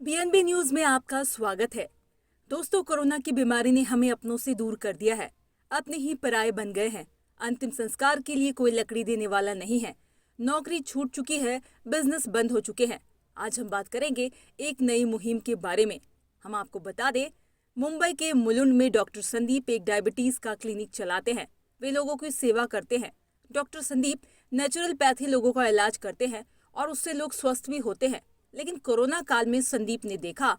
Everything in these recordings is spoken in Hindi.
बीएनबी न्यूज में आपका स्वागत है। दोस्तों, कोरोना की बीमारी ने हमें अपनों से दूर कर दिया है। अपने ही पराये बन गए हैं। अंतिम संस्कार के लिए कोई लकड़ी देने वाला नहीं है। नौकरी छूट चुकी है, बिजनेस बंद हो चुके हैं। आज हम बात करेंगे एक नई मुहिम के बारे में। हम आपको बता दें, मुंबई के मुलुंड में डॉक्टर संदीप एक डायबिटीज का क्लिनिक चलाते हैं। वे लोगों की सेवा करते हैं। डॉक्टर संदीप नेचुरलपैथी लोगों का इलाज करते हैं और उससे लोग स्वस्थ भी होते हैं। लेकिन कोरोना काल में संदीप ने देखा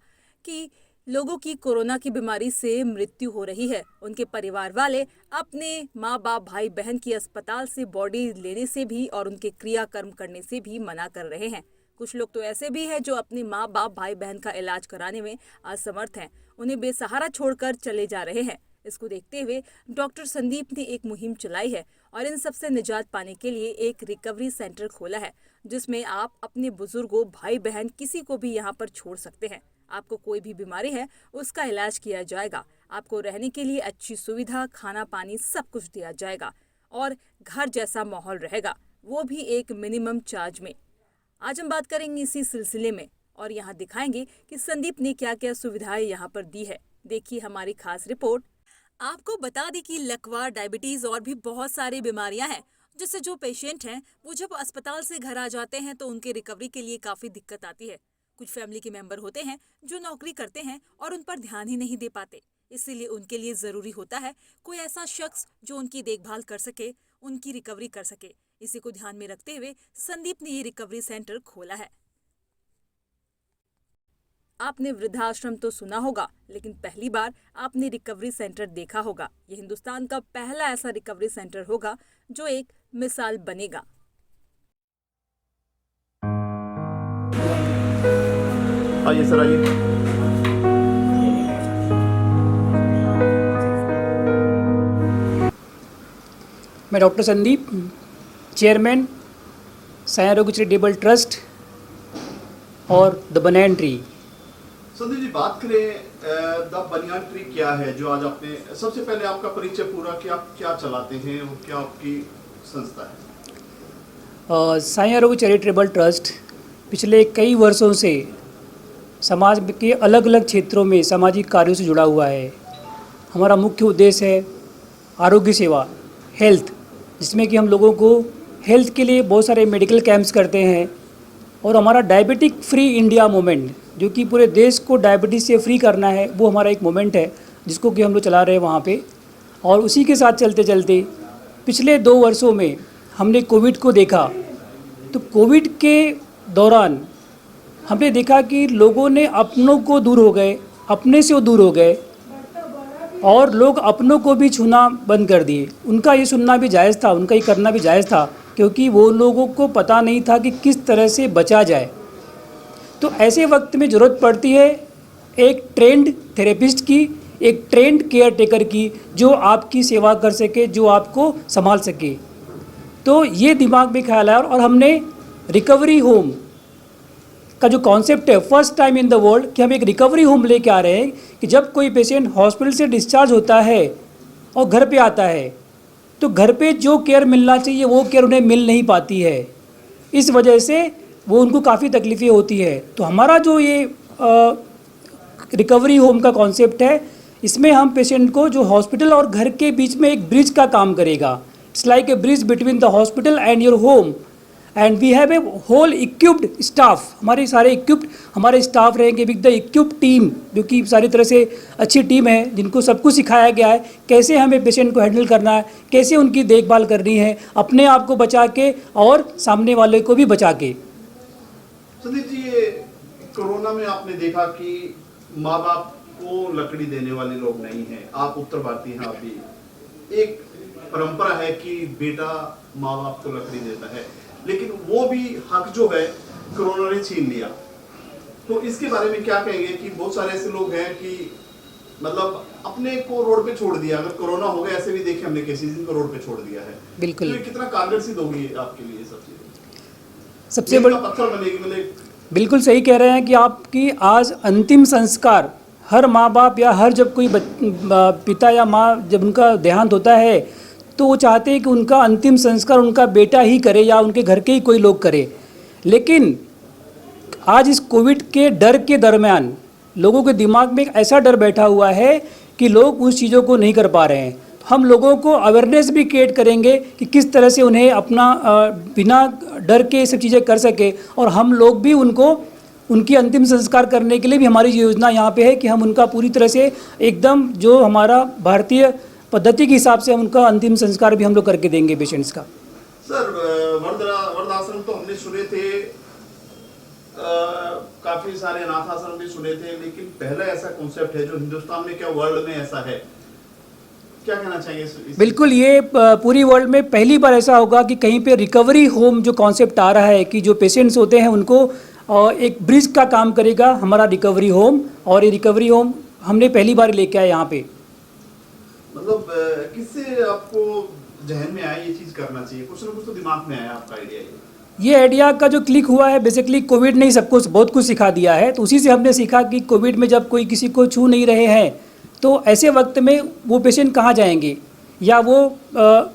कि लोगों की कोरोना की बीमारी से मृत्यु हो रही है। उनके परिवार वाले अपने माँ बाप भाई बहन की अस्पताल से बॉडी लेने से भी और उनके क्रियाकर्म करने से भी मना कर रहे हैं। कुछ लोग तो ऐसे भी हैं जो अपने माँ बाप भाई बहन का इलाज कराने में असमर्थ हैं। उन्हें बेसहारा छोड़कर चले जा रहे हैं। इसको देखते हुए डॉक्टर संदीप ने एक मुहिम चलाई है और इन सबसे निजात पाने के लिए एक रिकवरी सेंटर खोला है, जिसमें आप अपने बुजुर्गों, भाई बहन किसी को भी यहाँ पर छोड़ सकते हैं। आपको कोई भी बीमारी है उसका इलाज किया जाएगा। आपको रहने के लिए अच्छी सुविधा, खाना पानी सब कुछ दिया जाएगा और घर जैसा माहौल रहेगा, वो भी एक मिनिमम चार्ज में। आज हम बात करेंगे इसी सिलसिले में और यहाँ दिखाएंगे कि संदीप ने क्या क्या सुविधाएं यहाँ पर दी है। देखिए हमारी खास रिपोर्ट। आपको बता दें कि लकवा, डायबिटीज और भी बहुत सारी बीमारियां हैं, जिससे जो पेशेंट हैं वो जब अस्पताल से घर आ जाते हैं तो उनके रिकवरी के लिए काफी दिक्कत आती है। कुछ फैमिली के मेंबर होते हैं जो नौकरी करते हैं और उन पर ध्यान ही नहीं दे पाते। इसीलिए उनके लिए जरूरी होता है कोई ऐसा शख्स जो उनकी देखभाल कर सके, उनकी रिकवरी कर सके। इसी को ध्यान में रखते हुए संदीप ने ये रिकवरी सेंटर खोला है। आपने वृद्धाश्रम तो सुना होगा, लेकिन पहली बार आपने रिकवरी सेंटर देखा होगा। ये हिंदुस्तान का पहला ऐसा रिकवरी सेंटर होगा जो एक मिसाल बनेगा। आइए सर, आइए। मैं डॉक्टर संदीप, चेयरमैन साया आरोग्य चैरिटेबल ट्रस्ट और द बनयान ट्री। संदीप जी, बात करें द बनयान ट्री क्या है जो आज आपने, सबसे पहले आपका परिचय पूरा कि आप क्या चलाते हैं और क्या आपकी संस्था है? साया आरोग्य चैरिटेबल ट्रस्ट पिछले कई वर्षों से समाज के अलग अलग क्षेत्रों में सामाजिक कार्यों से जुड़ा हुआ है। हमारा मुख्य उद्देश्य है आरोग्य सेवा, हेल्थ, जिसमें कि हम लोगों को हेल्थ के लिए बहुत सारे मेडिकल कैंप्स करते हैं। और हमारा डायबिटिक फ्री इंडिया मूवमेंट, जो कि पूरे देश को डायबिटीज़ से फ्री करना है, वो हमारा एक मूवमेंट है जिसको कि हम लोग चला रहे हैं वहाँ पे। और उसी के साथ चलते चलते पिछले 2 वर्षों में हमने कोविड को देखा। तो कोविड के दौरान हमने देखा कि लोगों ने अपनों को दूर हो गए, अपने से वो दूर हो गए और लोग अपनों को भी छूना बंद कर दिए। उनका ये सुनना भी जायज़ था, उनका ये करना भी जायज़ था, क्योंकि वो लोगों को पता नहीं था कि किस तरह से बचा जाए। तो ऐसे वक्त में ज़रूरत पड़ती है एक ट्रेंड थेरेपिस्ट की, एक ट्रेंड केयर टेकर की, जो आपकी सेवा कर सके, जो आपको संभाल सके। तो ये दिमाग में ख्याल आया और हमने रिकवरी होम का जो कॉन्सेप्ट है, first time in the world कि हम एक रिकवरी होम लेके आ रहे हैं कि जब कोई पेशेंट हॉस्पिटल से डिस्चार्ज होता है और घर पे आता है तो घर पे जो केयर मिलना चाहिए वो केयर उन्हें मिल नहीं पाती है। इस वजह से वो उनको काफ़ी तकलीफ़ें होती है। तो हमारा जो ये रिकवरी होम का कॉन्सेप्ट है, इसमें हम पेशेंट को जो हॉस्पिटल और घर के बीच में एक ब्रिज का काम करेगा। It's like a bridge between the hospital and your home. And we have a whole equipped staff. हमारे सारे इक्विप्ड हमारे स्टाफ रहेंगे विद द इक्विप्ड टीम, जो कि सारी तरह से अच्छी टीम है, जिनको सब कुछ सिखाया गया है कैसे हमें पेशेंट को हैंडल करना है, कैसे उनकी देखभाल करनी है, अपने आप को बचा के और सामने वाले को भी बचा के। संदीप जी, ये कोरोना में आपने देखा कि माँ बाप को लकड़ी देने वाले लोग नहीं हैं। आप उत्तर भारतीय हैं, आप भी एक परंपरा है कि बेटा माँ बाप को लकड़ी देता है, लेकिन वो भी हक जो है कोरोना ने छीन लिया। तो इसके बारे में क्या कहेंगे कि बहुत सारे ऐसे लोग हैं कि मतलब अपने को रोड पे छोड़ दिया। अगर कोरोना हो गया, ऐसे भी देखे हमने केसेस, जिनको रोड पे छोड़ दिया है। बिल्कुल। तो ये कितना कारगर सिद्ध होगी आपके लिए सब चीजें? सबसे बड़ा पत्थर बनेगी। मतलब बिल्कुल सही कह रहे हैं कि आपकी आज अंतिम संस्कार हर माँ बाप या हर जब कोई पिता या माँ जब उनका देहांत होता है तो वो चाहते हैं कि उनका अंतिम संस्कार उनका बेटा ही करे या उनके घर के ही कोई लोग करे। लेकिन आज इस कोविड के डर के दरमियान लोगों के दिमाग में एक ऐसा डर बैठा हुआ है कि लोग उस चीज़ों को नहीं कर पा रहे हैं। हम लोगों को अवेयरनेस भी क्रिएट करेंगे कि किस तरह से उन्हें अपना बिना डर के ये सब चीज़ें कर सके, और हम लोग भी उनको उनकी अंतिम संस्कार करने के लिए भी हमारी योजना यहाँ पे है कि हम उनका पूरी तरह से एकदम जो हमारा भारतीय पद्धति के हिसाब से हम उनका अंतिम संस्कार भी हम लोग करके देंगे पेशेंट्स का। सर वृद्धाश्रम तो हमने सुने थे, काफी सारे अनाथ आश्रम भी सुने थे, लेकिन पहला ऐसा कॉन्सेप्ट है जो हिंदुस्तान में, क्या वर्ल्ड में ऐसा है? क्या कहना चाहेंगे बिल्कुल, ये पूरी वर्ल्ड में पहली बार ऐसा होगा कि कहीं पे रिकवरी होम जो कॉन्सेप्ट आ रहा है कि जो पेशेंट्स होते हैं उनको एक ब्रिज का काम करेगा हमारा रिकवरी होम, और ये रिकवरी होम हमने पहली बार लेके आए यहाँ पे। मतलब किससे आपको जहन में आया ये चीज करना चाहिए? कुछ ना कुछ तो दिमाग में आया आपका आइडिया? ये आइडिया का जो क्लिक हुआ है, बेसिकली कोविड ने ही सबको बहुत कुछ सिखा दिया है, तो उसी से हमने सीखा कि कोविड में जब कोई किसी को छू नहीं रहे हैं तो ऐसे वक्त में वो पेशेंट कहाँ जाएंगे, या वो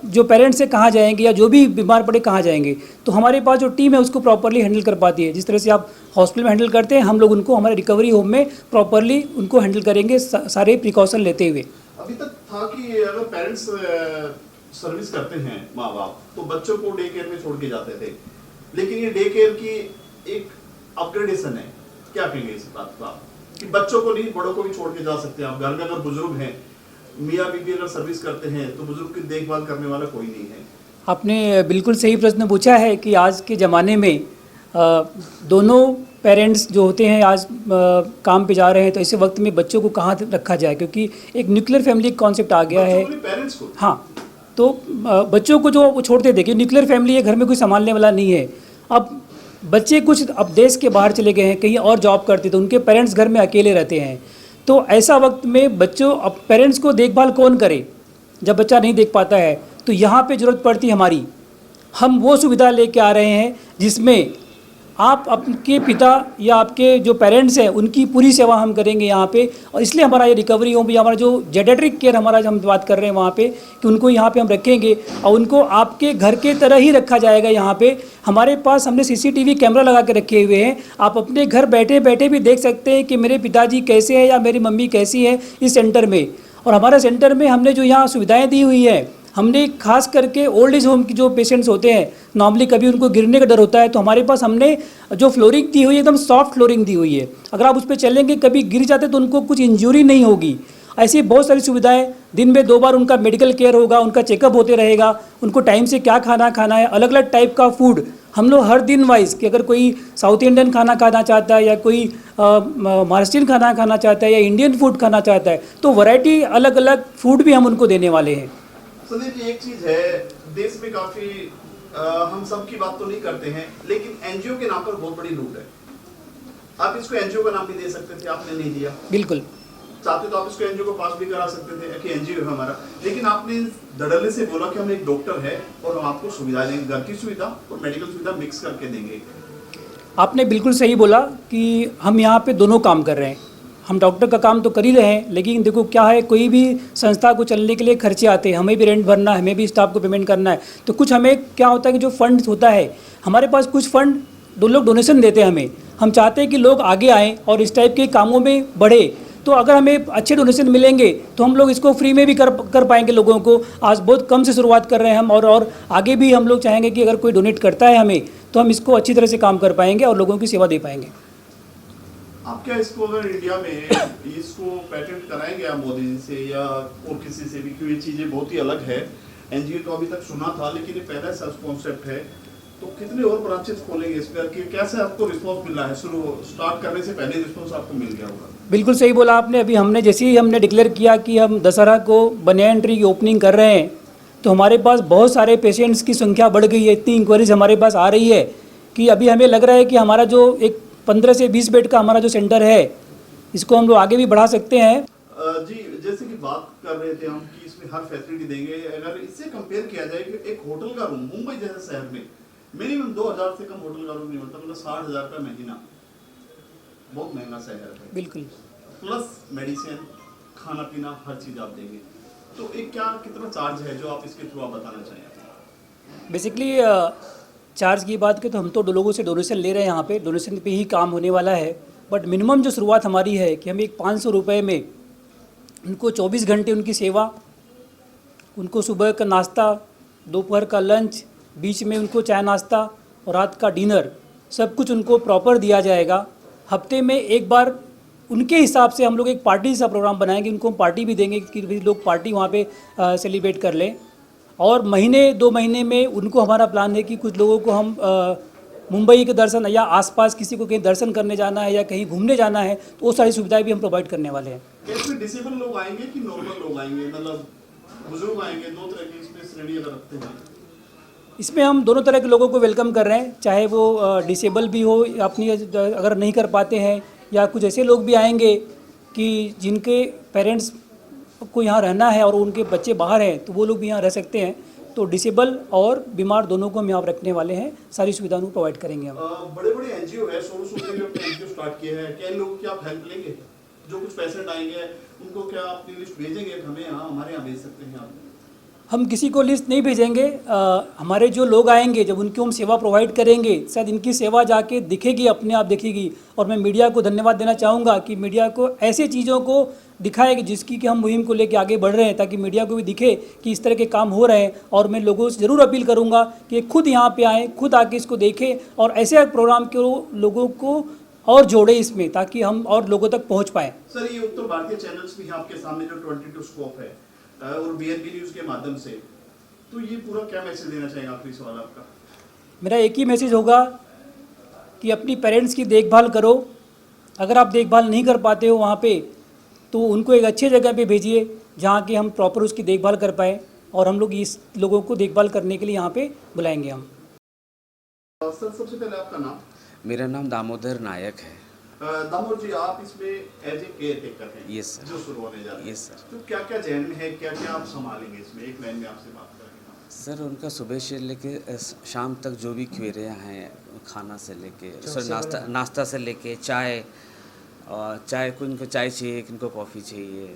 जो पेरेंट्स है कहाँ जाएंगे, या जो भी बीमार पड़े कहाँ जाएंगे। तो हमारे पास जो टीम है उसको प्रॉपरली हैंडल कर पाती है। जिस तरह से आप हॉस्पिटल में हैंडल करते हैं, हम लोग उनको हमारे रिकवरी होम में प्रॉपरली उनको हैंडल करेंगे सारे प्रिकॉशन लेते हुए। अभी तक था कि अगर पेरेंट्स सर्विस करते हैं, माँ बाप, तो बच्चों को डे केयर में छोड़ के जाते थे, लेकिन ये डे केयर की एक अपग्रेडेशन है। क्या कहेंगे इस बात को आप, कि बच्चों को नहीं बड़ों को भी छोड़ के जा सकते हैं? आप घर में अगर बुजुर्ग हैं, मियाँ बीबी अगर सर्विस करते हैं, तो बुजुर्ग की देखभाल करने वाला कोई नहीं है। आपने बिल्कुल सही प्रश्न पूछा है कि आज के ज़माने में दोनों पेरेंट्स जो होते हैं आज काम पे जा रहे हैं, तो ऐसे वक्त में बच्चों को कहाँ रखा जाए, क्योंकि एक न्यूक्लियर फैमिली कॉन्सेप्ट आ गया है। पेरेंट्स को, हाँ, तो बच्चों को जो वो छोड़ते थे कि न्यूक्लियर फैमिली है, घर में कोई संभालने वाला नहीं है। अब बच्चे कुछ अब देश के बाहर चले गए हैं, कहीं और जॉब करते, तो उनके पेरेंट्स घर में अकेले रहते हैं। तो ऐसा वक्त में बच्चों अब पेरेंट्स को देखभाल कौन करे जब बच्चा नहीं देख पाता है, तो यहाँ पे ज़रूरत पड़ती है हमारी। हम वो सुविधा लेके आ रहे हैं जिसमें आप आपके पिता या आपके जो पेरेंट्स हैं उनकी पूरी सेवा हम करेंगे यहाँ पे, और इसलिए हमारा ये रिकवरी होम, हमारा जो जेडेट्रिक केयर हमारा हम बात कर रहे हैं वहाँ पे, कि उनको यहाँ पे हम रखेंगे और उनको आपके घर के तरह ही रखा जाएगा। यहाँ पे हमारे पास हमने CCTV कैमरा लगा के रखे हुए हैं। आप अपने घर बैठे बैठे भी देख सकते हैं कि मेरे पिताजी कैसे हैं या मेरी मम्मी कैसी है इस सेंटर में। और हमारे सेंटर में हमने जो यहाँ सुविधाएँ दी हुई है, हमने खास करके ओल्ड एज होम की जो पेशेंट्स होते हैं, नॉर्मली कभी उनको गिरने का डर होता है, तो हमारे पास हमने जो फ्लोरिंग दी हुई है एकदम सॉफ्ट फ्लोरिंग दी हुई है। अगर आप उस पर चलेंगे, कभी गिर जाते तो उनको कुछ इंजरी नहीं होगी। ऐसी बहुत सारी सुविधाएं, दिन में 2 बार उनका मेडिकल केयर होगा, उनका चेकअप होते रहेगा, उनको टाइम से क्या खाना खाना है, अलग अलग टाइप का फूड हम लोग हर दिन वाइज, कि अगर कोई साउथ इंडियन खाना खाना चाहता है या कोई महाराष्ट्रियन खाना खाना चाहता है या इंडियन फूड खाना चाहता है, तो वैरायटी अलग अलग फूड भी हम उनको देने वाले हैं। संदीप जी, एक चीज है, देश में काफी हम सब की बात तो नहीं करते हैं, लेकिन एनजीओ के नाम पर बहुत बड़ी लूट है। आप इसको एनजीओ का नाम भी दे सकते थे, आपने नहीं दिया। बिल्कुल, चाहते तो आप इसको एनजीओ को पास भी करा सकते थे कि एनजीओ है हमारा, लेकिन आपने धड़ल्ले से बोला कि हम एक डॉक्टर है और हम आपको सुविधा देंगे, घर की सुविधा और मेडिकल सुविधा मिक्स करके देंगे। आपने बिल्कुल सही बोला कि हम यहाँ पे दोनों काम कर रहे हैं। हम डॉक्टर का काम तो कर ही रहे हैं, लेकिन देखो क्या है, कोई भी संस्था को चलने के लिए खर्चे आते हैं, हमें भी रेंट भरना है, हमें भी स्टाफ को पेमेंट करना है। तो कुछ हमें क्या होता है कि जो फंड होता है हमारे पास, कुछ फंड लोग डोनेशन देते हैं हमें। हम चाहते हैं कि लोग आगे आएँ और इस टाइप के कामों में बढ़े। तो अगर हमें अच्छे डोनेशन मिलेंगे तो हम लोग इसको फ्री में भी कर पाएंगे लोगों को। आज बहुत कम से शुरुआत कर रहे हैं हम, और आगे भी हम लोग चाहेंगे कि अगर कोई डोनेट करता है हमें, तो हम इसको अच्छी तरह से काम कर पाएंगे और लोगों की सेवा दे पाएंगे। आप क्या इसको अगर इंडिया में इसको पेटेंट कराएंगे आप मोदी जी से या और किसी से भी, क्योंकि ये चीजें बहुत ही अलग है। एनजीओ तो अभी तक सुना था, लेकिन ये पहला सर्च कॉन्सेप्ट है, तो कितने और ब्रांचेस खोलेंगे इस पर? कि कैसे आपको रिस्पांस मिला है? शुरू स्टार्ट करने से पहले रिस्पांस आपको मिल गया होगा? बिल्कुल सही बोला आपने। अभी हमने जैसे ही हमने डिक्लेयर किया कि हम दशहरा को बनियान ट्री की ओपनिंग कर रहे हैं, तो हमारे पास बहुत सारे पेशेंट्स की संख्या बढ़ गई है। इतनी इंक्वायरीज हमारे पास आ रही है कि अभी हमें लग रहा है कि हमारा जो एक 15 से 20 बेड का हमारा जो सेंटर है, इसको हम लोग आगे भी बढ़ा सकते हैं। जी, जैसे कि बात कर रहे थे हम कि इसमें हर फैसिलिटी देंगे। अगर इससे कंपेयर किया जाए कि एक होटल का रूम मुंबई जैसे शहर में मिनिमम 2000 से कम होटल का रूम नहीं मिलता, मतलब 60,000 रुपये महीना, बहुत महंगा शहर है। बिल्कुल, प्लस मेडिसिन, खाना पीना, हर चीज आप देंगे। तो एक क्या कितना चार्ज है जो आप इसके थ्रू आप बताना चाहेंगे? बेसिकली चार्ज की बात करें तो हम तो लोगों से डोनेशन ले रहे हैं, यहाँ पे डोनेशन पे ही काम होने वाला है। बट मिनिमम जो शुरुआत हमारी है कि हम एक 500 रुपये में उनको 24 घंटे उनकी सेवा, उनको सुबह का नाश्ता, दोपहर का लंच, बीच में उनको चाय नाश्ता और रात का डिनर, सब कुछ उनको प्रॉपर दिया जाएगा। हफ्ते में एक बार उनके हिसाब से हम लोग एक पार्टी सा प्रोग्राम बनाएंगे, उनको हम पार्टी भी देंगे कि भाई लोग पार्टी वहाँ पे सेलिब्रेट कर लें। और महीने 2 महीने में उनको हमारा प्लान है कि कुछ लोगों को हम मुंबई के दर्शन या आसपास किसी को कहीं दर्शन करने जाना है या कहीं घूमने जाना है, तो वो सारी सुविधाएं भी हम प्रोवाइड करने वाले हैं। इसमें डिसेबल लोग आएंगे कि नॉर्मल लोग आएंगे, मतलब बुजुर्ग आएंगे, दो तरह की इसमें श्रेणी अगर रखते हैं? इसमें हम दोनों तरह के लोगों को वेलकम कर रहे हैं, चाहे वो डिसेबल भी हो, अपनी अगर नहीं कर पाते हैं, या कुछ ऐसे लोग भी आएंगे कि जिनके पेरेंट्स को यहाँ रहना है और उनके बच्चे बाहर हैं, तो वो लोग भी यहाँ रह सकते हैं। तो डिसेबल और बीमार दोनों को हम यहाँ रखने वाले हैं, सारी सुविधाओं को प्रोवाइड करेंगे हम। बड़े बड़े एनजीओ है, 16 में अपने एनजीओ स्टार्ट किए हैं, क्या इन लोगों की आप हेल्प लेंगे? जो कुछ पेशेंट आएंगे उनको क्या अपनी लिस्ट भेजेंगे हमें, यहाँ हमारे यहाँ भेज सकते हैं आप? हम किसी को लिस्ट नहीं भेजेंगे। हमारे जो लोग आएंगे, जब उनको हम सेवा प्रोवाइड करेंगे, शायद इनकी सेवा जाके दिखेगी, अपने आप दिखेगी। और मैं मीडिया को धन्यवाद देना चाहूँगा कि मीडिया को ऐसे चीज़ों को दिखाएगी जिसकी कि हम मुहिम को लेकर आगे बढ़ रहे हैं, ताकि मीडिया को भी दिखे कि इस तरह के काम हो रहे हैं। और मैं लोगों से ज़रूर अपील करूँगा कि खुद यहाँ पे आएँ, खुद आके इसको देखें और ऐसे प्रोग्राम को लोगों को और जोड़े इसमें, ताकि हम और लोगों तक पहुँच पाएँ। सर, ये उत्तर भारतीय चैनल्स भी हैं आपके सामने, जो 22 स्कोप है और बीएनबी न्यूज़ के माध्यम से, तो ये पूरा क्या मैसेज देना चाहेंगे? आखिरी सवाल आपका। मेरा एक ही मैसेज होगा कि अपनी पेरेंट्स की देखभाल करो। अगर आप देखभाल नहीं कर पाते हो वहाँ पे, तो उनको एक अच्छी जगह पे भेजिए जहाँ कि हम प्रॉपर उसकी देखभाल कर पाए, और हम लोग इस लोगों को देखभाल करने के लिए यहाँ पे बुलाएंगे हम। सर, सबसे पहले आपका नाम? मेरा नाम दामोदर नायक है। दामोदर जी, आप इसमें एज ए केयर टेकर हैं? Yes sir. जो शुरू होने जा रहा है? Yes sir. तो क्या क्या जहन में है, क्या क्या आप संभालेंगे इसमें? एक लाइन में आपसे बात करेंगे। सर, उनका सुबह से लेके शाम तक जो भी क्वेरियाँ हैं, खाना से लेके सर नाश्ता से लेके चाय, और चाय को इनको चाय चाहिए, किनको कॉफ़ी चाहिए,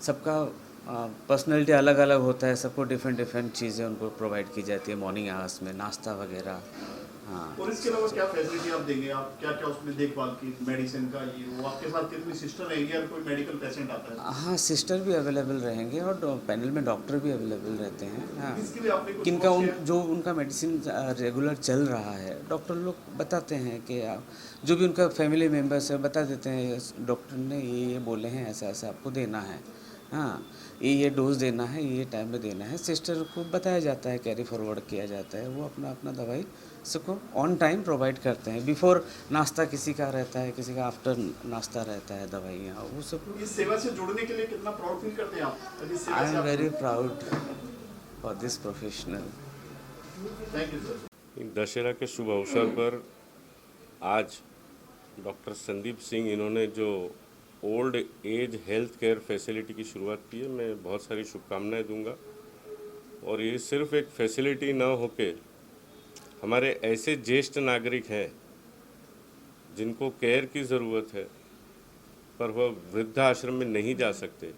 सबका पर्सनैलिटी अलग अलग होता है, सबको डिफरेंट चीज़ें उनको प्रोवाइड की जाती है मॉर्निंग आवर्स में, नाश्ता वगैरह। हाँ। और इसके अलावा क्या फैसिलिटी आप देंगे? आप क्या क्या उसमें देखभाल की, मेडिसिन का, ये वो? आपके साथ कितनी सिस्टर रहेंगी और कोई मेडिकल पेशेंट आता है? हाँ, सिस्टर भी अवेलेबल रहेंगे और पैनल में डॉक्टर भी अवेलेबल रहते हैं। हाँ, इसके लिए आपने कुछ किनका सोच किया? जो उनका मेडिसिन रेगुलर चल रहा है, डॉक्टर लोग बताते हैं कि जो भी उनका फैमिली मेम्बर्स है बता देते हैं, डॉक्टर ने ये बोले हैं, ऐसा ऐसा आपको देना है, हाँ ये डोज देना है, ये टाइम में देना है। सिस्टर को बताया जाता है, कैरी फॉरवर्ड किया जाता है, वो अपना अपना दवाई सबको ऑन टाइम प्रोवाइड करते हैं। बिफोर नाश्ता किसी का रहता है, किसी का आफ्टर नाश्ता रहता है दवाइयाँ, वो सब। इस सेवा से जुड़ने के लिए कितना प्राउड फील करते हैं आप? इस सेवा आई से एम आप- very proud for this professional. Thank you sir. Dussehra के शुभ अवसर पर आज डॉक्टर संदीप सिंह, इन्होंने जो old age health care facility की शुरुआत की है, मैं बहुत सारी शुभकामनाएं दूंगा। और ये सिर्फ एक फैसिलिटी ना होके हमारे ऐसे ज्येष्ठ नागरिक हैं जिनको केयर की ज़रूरत है पर वह वृद्धाश्रम में नहीं जा सकते,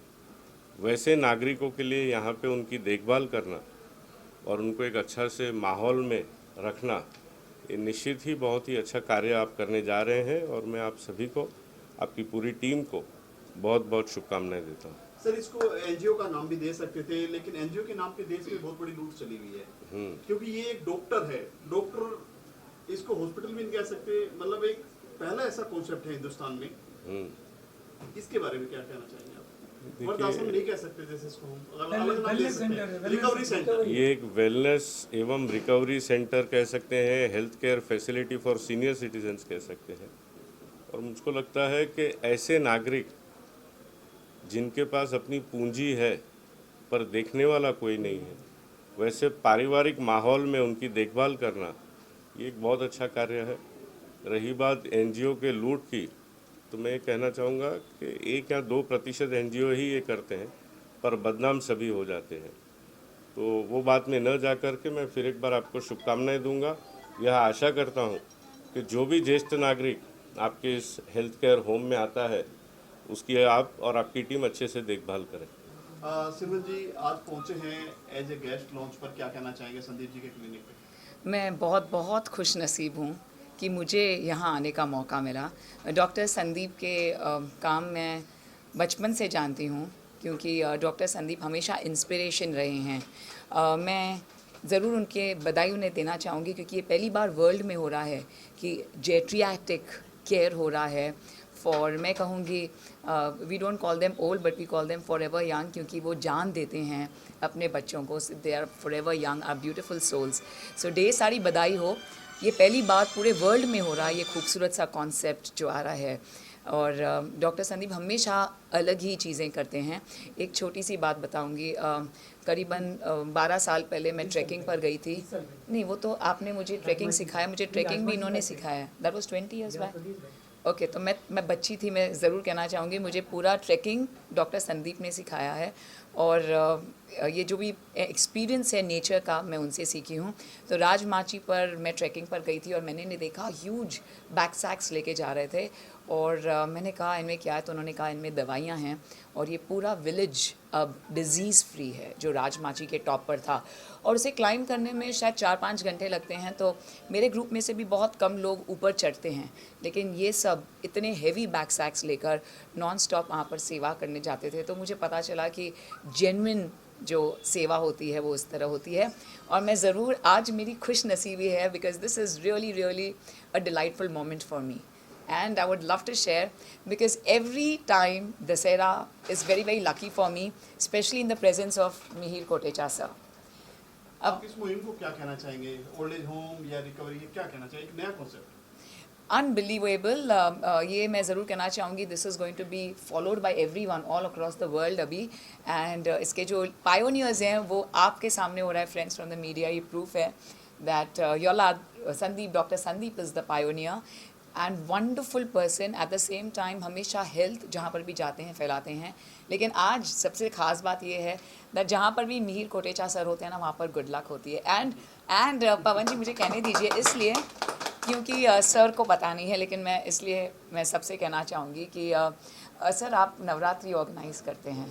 वैसे नागरिकों के लिए यहाँ पे उनकी देखभाल करना और उनको एक अच्छा से माहौल में रखना, ये निश्चित ही बहुत ही अच्छा कार्य आप करने जा रहे हैं। और मैं आप सभी को, आपकी पूरी टीम को बहुत बहुत शुभकामनाएं देता हूँ। सर, इसको एनजीओ का नाम भी दे सकते थे, लेकिन एनजीओ के नाम पे देश में बहुत बड़ी लूट चली हुई है, क्योंकि ये एक डॉक्टर है। डॉक्टर, इसको हॉस्पिटल भी नहीं कह सकते, मतलब एक पहला ऐसा कॉन्सेप्ट है हिंदुस्तान में। इसके बारे में क्या कहना चाहेंगे आप? वृद्धाश्रम नहीं कह सकते जैसे इसको हम अलग नाम दे सकते हैं, रिकवरी सेंटर। ये एक वेलनेस एवं रिकवरी सेंटर कह सकते हैं, health care facility for senior citizens कह सकते हैं। और मुझको लगता है कि ऐसे नागरिक जिनके पास अपनी पूंजी है पर देखने वाला कोई नहीं है, वैसे पारिवारिक माहौल में उनकी देखभाल करना, ये एक बहुत अच्छा कार्य है। रही बात एनजीओ के लूट की, तो मैं ये कहना चाहूँगा कि 1 या 2% एनजीओ ही ये करते हैं, पर बदनाम सभी हो जाते हैं। तो वो बात में न जा कर के मैं फिर एक बार आपको शुभकामनाएं दूंगा। यह आशा करता हूँ कि जो भी ज्येष्ठ नागरिक आपके इस हेल्थ केयर होम में आता है, उसकी आप और आपकी टीम अच्छे से देखभाल करें। सिमरन जी आज पहुंचे हैं एज ए गेस्ट लॉन्च पर, क्या कहना चाहेंगे संदीप जी के क्लिनिक पे? मैं बहुत बहुत खुश नसीब हूँ कि मुझे यहाँ आने का मौका मिला। डॉक्टर संदीप के काम मैं बचपन से जानती हूँ, क्योंकि डॉक्टर संदीप हमेशा इंस्पिरेशन रहे हैं। मैं ज़रूर उनके बधाई उन्हें देना चाहूँगी, क्योंकि ये पहली बार वर्ल्ड में हो रहा है कि जेट्रियाटिक केयर हो रहा है फॉर, मैं कहूँगी we don't call them old but we call them forever young, क्योंकि वो जान देते हैं अपने बच्चों को। They are forever young, are beautiful souls. So ढेर सारी बधाई हो। ये पहली बार पूरे वर्ल्ड में हो रहा है ये खूबसूरत सा कॉन्सेप्ट जो आ रहा है। और डॉक्टर संदीप हमेशा अलग ही चीज़ें करते हैं। एक छोटी सी बात बताऊंगी, करीबन 12 साल पहले मैं ट्रैकिंग पर गई थी। नहीं, वो तो आपने मुझे ट्रैकिंग सिखाया, मुझे ट्रैकिंग भी इन्होंने सिखाया। That was 20 years back. Okay, तो मैं बच्ची थी, मैं ज़रूर कहना चाहूँगी मुझे पूरा ट्रैकिंग डॉक्टर संदीप ने सिखाया है। और ये जो भी एक्सपीरियंस है नेचर का, मैं उनसे सीखी हूँ। तो राजमाची पर मैं ट्रैकिंग पर गई थी और मैंने देखा ह्यूज बैकसैक्स लेके जा रहे थे। और मैंने कहा इनमें क्या है, तो उन्होंने कहा इनमें दवाइयाँ हैं। और ये पूरा विलेज अब डिज़ीज़ फ्री है जो राजमाची के टॉप पर था। और उसे क्लाइंब करने में शायद 4-5 घंटे लगते हैं। तो मेरे ग्रुप में से भी बहुत कम लोग ऊपर चढ़ते हैं, लेकिन ये सब इतने हेवी बैकसैक्स लेकर नॉन स्टॉप वहाँ पर सेवा करने जाते थे। तो मुझे पता चला कि जेन्युइन जो सेवा होती है वो इस तरह होती है। और मैं ज़रूर, आज मेरी खुश नसीबी है, because this is really really a delightful moment for me, and I would love to share, because every time Dasera is very very lucky for me, especially in the presence of Mihir Kotecha sir. आप इस मुहिम को क्या कहना चाहेंगे? ओल्ड एज होम या रिकवरी, क्या कहना चाहिए? एक नया कॉन्सेप्ट। Unbelievable, ये मैं ज़रूर कहना चाहूँगी, this is going to be followed by everyone all across the world अभी। and इसके जो pioneers हैं वो आपके सामने हो रहा है, friends from the media, ये proof है that Yola Sandeep, Dr. Sandeep is the pioneer and wonderful person. At the same time हमेशा हेल्थ जहाँ पर भी जाते हैं फैलाते हैं। लेकिन आज सबसे ख़ास बात ये है दैट जहाँ पर भी मिहिर कोटेचा सर होते हैं ना, वहाँ पर गुड लक होती है। एंड पवन जी, मुझे कहने दीजिए, इसलिए क्योंकि सर को पता नहीं है, लेकिन मैं सबसे कहना चाहूँगी कि सर आप नवरात्रि ऑर्गेनाइज़ करते हैं।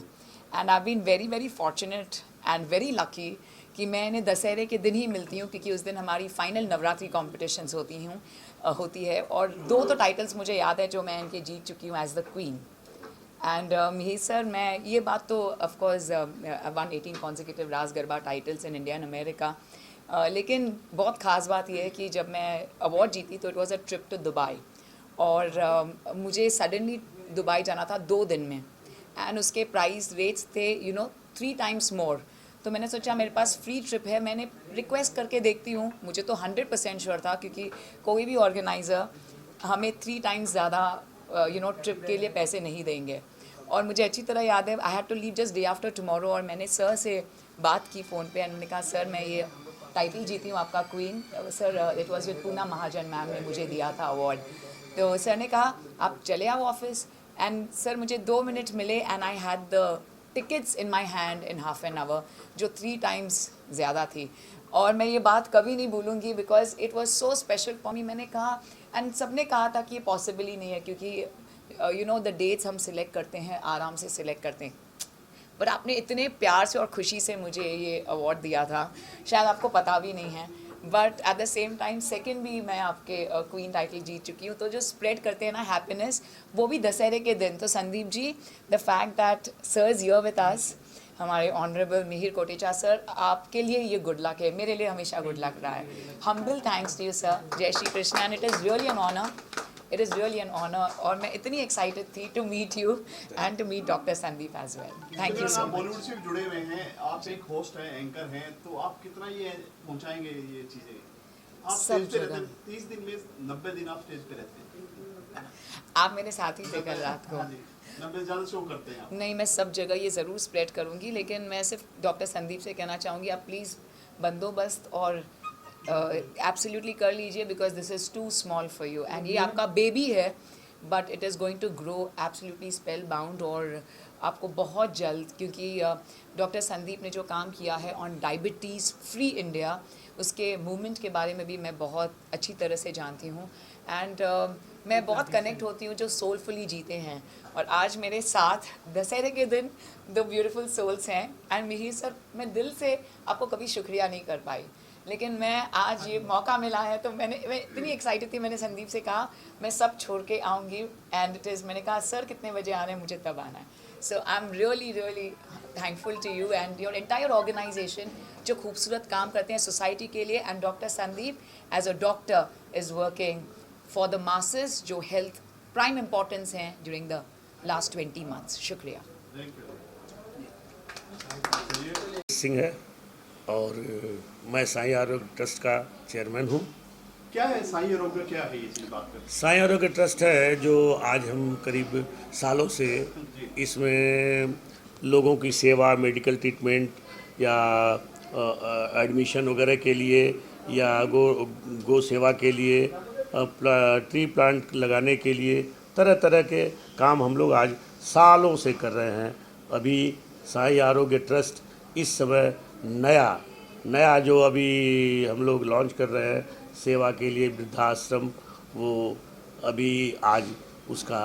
And I been very very fortunate and very lucky कि मैं इन्हें दशहरे के दिन ही मिलती हूँ, क्योंकि उस दिन हमारी फाइनल नवरात्रि कॉम्पिटिशन्स होती है। और 2 तो टाइटल्स मुझे याद है जो मैं इनके जीत चुकी हूँ as the queen. And Mihir sir, मैं ये बात तो of course 118 consecutive Raas Garba titles in India and America, लेकिन बहुत ख़ास बात यह है कि जब मैं अवार्ड जीती तो it was a trip to Dubai. और मुझे सडनली दुबई जाना था 2 दिन में, एंड उसके प्राइस रेट्स थे 3 टाइम्स मोर। तो मैंने सोचा मेरे पास फ्री ट्रिप है, मैंने रिक्वेस्ट करके देखती हूँ। मुझे तो 100% श्योर था, क्योंकि कोई भी ऑर्गेनाइज़र हमें 3 टाइम्स ज़्यादा ट्रिप के लिए पैसे नहीं देंगे। और मुझे अच्छी तरह याद है, I had to leave just day after tomorrow. और मैंने सर से बात की फ़ोन पे, उन्होंने कहा सर मैं ये टाइटल जीती हूँ आपका queen. Sir it was with Poona Mahajan ma'am ने मुझे दिया था अवार्ड। तो सर ने कहा आप चले आओ ऑफिस। एंड सर मुझे 2 मिनट मिले and I had the tickets in my hand in half an hour, जो 3 टाइम्स ज़्यादा थी। और मैं ये बात कभी नहीं भूलूंगी, because it was so special for me. मैंने कहा, एंड सब ने कहा था कि ये पॉसिबल ही नहीं है, क्योंकि द डेट्स हम सिलेक्ट करते हैं, आराम से सिलेक्ट करते हैं। पर आपने इतने प्यार से और खुशी से मुझे ये अवार्ड दिया था, शायद आपको पता भी नहीं है। But at the same time second भी मैं आपके क्वीन टाइटल जीत चुकी हूँ। तो जो स्प्रेड करते हैं ना हैप्पीनेस, वो भी दशहरे के दिन। तो Sandeep ji, the fact that sir is here with us, हमारे ऑनरेबल मिहिर कोटेचा सर, आपके लिए ये गुड लक है, मेरे लिए हमेशा गुड लक रहा है। Humble thanks to you sir. जय Shri Krishna. And it is really an honour, it is really an honour. और मैं इतनी एक्साइटेड थी to meet you and to meet doctor Sandeep as well. Thank you so आप मच। बॉलीवुड से भी जुड़े हुए हैं, आप एक होस्ट हैं, एंकर हैं, तो आप कितना ये पहुंचाएंगे ये चीज़ें? आप सब स्टेज पे रहते जगह। हैं, 30 दिन में 90 दिन आप स्टेज पे रहते हैं। आप मेरे साथ ही थे कल रात को। हाँ जी, 90 ज़्यादा शो करते हैं आप। नहीं, मैं सब जगह ये ज़रूर स्प्रेड करूँगी, लेकिन मैं सिर्फ डॉक्टर संदीप से कहना चाहूँगी आप प्लीज़ बंदोबस्त और एब्सोल्युटली कर लीजिए, because this is too small for you. And ये आपका बेबी है, but it is going to grow absolutely spellbound. और आपको बहुत जल्द, क्योंकि डॉक्टर संदीप ने जो काम किया है ऑन डायबिटीज़ फ्री इंडिया, उसके मूवमेंट के बारे में भी मैं बहुत अच्छी तरह से जानती हूँ। एंड मैं बहुत कनेक्ट होती हूँ जो सोलफुली जीते हैं। और आज मेरे साथ दशहरे के दिन 2 ब्यूटीफुल सोल्स हैं। एंड मिहिर सर, मैं दिल से आपको कभी शुक्रिया नहीं कर पाई, लेकिन मैं आज ये मौका मिला है तो मैं इतनी एक्साइटेड थी, मैंने संदीप से कहा मैं सब छोड़ के आऊँगी एंड इट इज़, मैंने कहा सर कितने बजे आना है, मुझे तब आना है. So I am really thankful to you and your entire organisation जो खूबसूरत काम करते हैं सोसाइटी के लिए. And doctor Sandeep as a doctor is working for the masses जो हेल्थ प्राइम इम्पोर्टेंस हैं ड्यूरिंग द लास्ट 20 months. शुक्रिया. सिंह है और मैं साईं आरोग्य ट्रस्ट का चेयरमैन हूँ. क्या है साईं आरोग्य, क्या है ये चीज बात करें? साईं आरोग्य ट्रस्ट है जो आज हम करीब सालों से इसमें लोगों की सेवा, मेडिकल ट्रीटमेंट या एडमिशन वगैरह के लिए या गो सेवा के लिए, ट्री प्लांट लगाने के लिए तरह तरह के काम हम लोग आज सालों से कर रहे हैं. अभी साईं आरोग्य ट्रस्ट इस समय नया जो अभी हम लोग लॉन्च कर रहे हैं सेवा के लिए वृद्धाश्रम, वो अभी आज उसका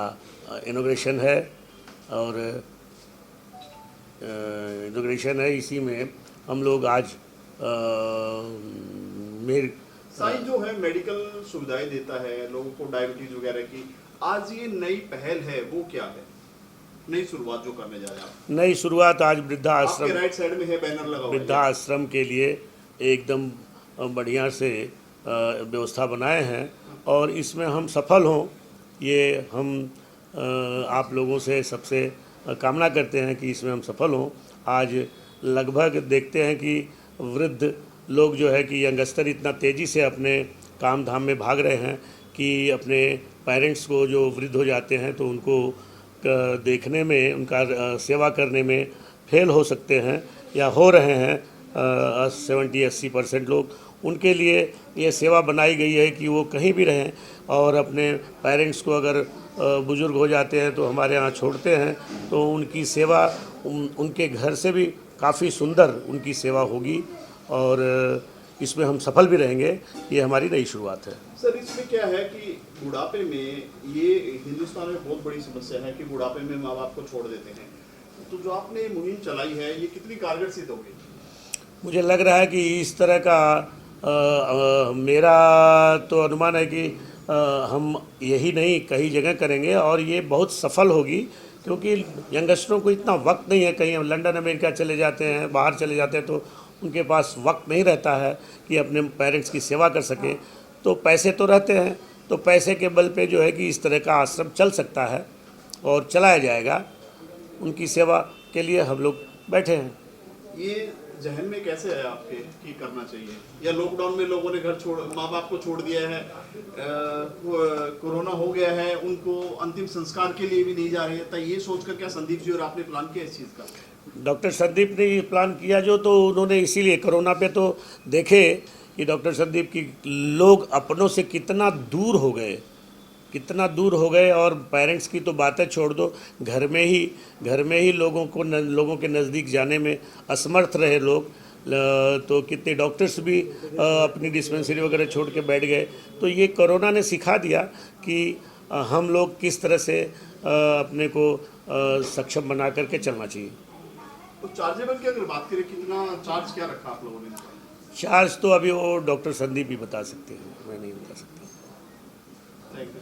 इनॉग्रेशन है और इनॉग्रेशन है. इसी में हम लोग आज साईं जो है मेडिकल सुविधाएं देता है लोगों को, डायबिटीज वगैरह की. आज ये नई पहल है, वो क्या है? नई शुरुआत जो करने जा रहे हैं आप? नई शुरुआत आज आपके वृद्धाश्रम, राइट साइड में है बैनर लगा हुआ है. वृद्धाश्रम के लिए एकदम बढ़िया से व्यवस्था बनाए हैं और इसमें हम सफल हों, ये हम आप लोगों से सबसे कामना करते हैं कि इसमें हम सफल हों. आज लगभग देखते हैं कि वृद्ध लोग जो है कि यंगस्टर इतना तेज़ी से अपने काम धाम में भाग रहे हैं कि अपने पेरेंट्स को जो वृद्ध हो जाते हैं तो उनको देखने में, उनका सेवा करने में फेल हो सकते हैं या हो रहे हैं 70-80% लोग. उनके लिए ये सेवा बनाई गई है कि वो कहीं भी रहें और अपने पेरेंट्स को अगर बुज़ुर्ग हो जाते हैं तो हमारे यहाँ छोड़ते हैं तो उनकी सेवा उनके घर से भी काफ़ी सुंदर उनकी सेवा होगी और इसमें हम सफल भी रहेंगे. ये हमारी नई शुरुआत है. सर इसमें क्या है कि बुढ़ापे में, ये हिंदुस्तान में बहुत बड़ी समस्या है कि बुढ़ापे में माँ बाप को छोड़ देते हैं. तो जो आपने मुहिम चलाई है ये कितनी कारगर सिद्ध होगी? मुझे लग रहा है कि इस तरह का मेरा तो अनुमान है कि हम यही नहीं कई जगह करेंगे और ये बहुत सफल होगी क्योंकि यंगस्टरों को इतना वक्त नहीं है. कहीं लंदन अमेरिका चले जाते हैं, बाहर चले जाते हैं तो उनके पास वक्त नहीं रहता है कि अपने पेरेंट्स की सेवा कर सकें. तो पैसे तो रहते हैं, तो पैसे के बल पे जो है कि इस तरह का आश्रम चल सकता है और चलाया जाएगा. उनकी सेवा के लिए हम लोग बैठे हैं. ये जहन में कैसे है आपके कि करना चाहिए, या लॉकडाउन में लोगों ने घर छोड़, माँ बाप को छोड़ दिया है, कोरोना हो गया है, उनको अंतिम संस्कार के लिए भी नहीं जा रहे हैं, तो ये सोचकर क्या संदीप जी और आपने प्लान किया इस चीज़ का? डॉक्टर संदीप ने ये प्लान किया जो, तो उन्होंने इसीलिए कोरोना पे तो देखे कि डॉक्टर संदीप की लोग अपनों से कितना दूर हो गए और पेरेंट्स की तो बातें छोड़ दो, घर में ही लोगों के नज़दीक जाने में असमर्थ रहे लोग. तो कितने डॉक्टर्स भी अपनी डिस्पेंसरी वगैरह छोड़ के बैठ गए. तो ये कोरोना ने सिखा दिया कि हम लोग किस तरह से अपने को सक्षम बना करके चलना चाहिए. तो चार्जेबल की अगर बात करें, कितना चार्ज क्या रखा आप लोगों ने? चार्ज तो अभी वो डॉक्टर संदीप ही बता सकते हैं, मैं नहीं बता सकता. Thank you.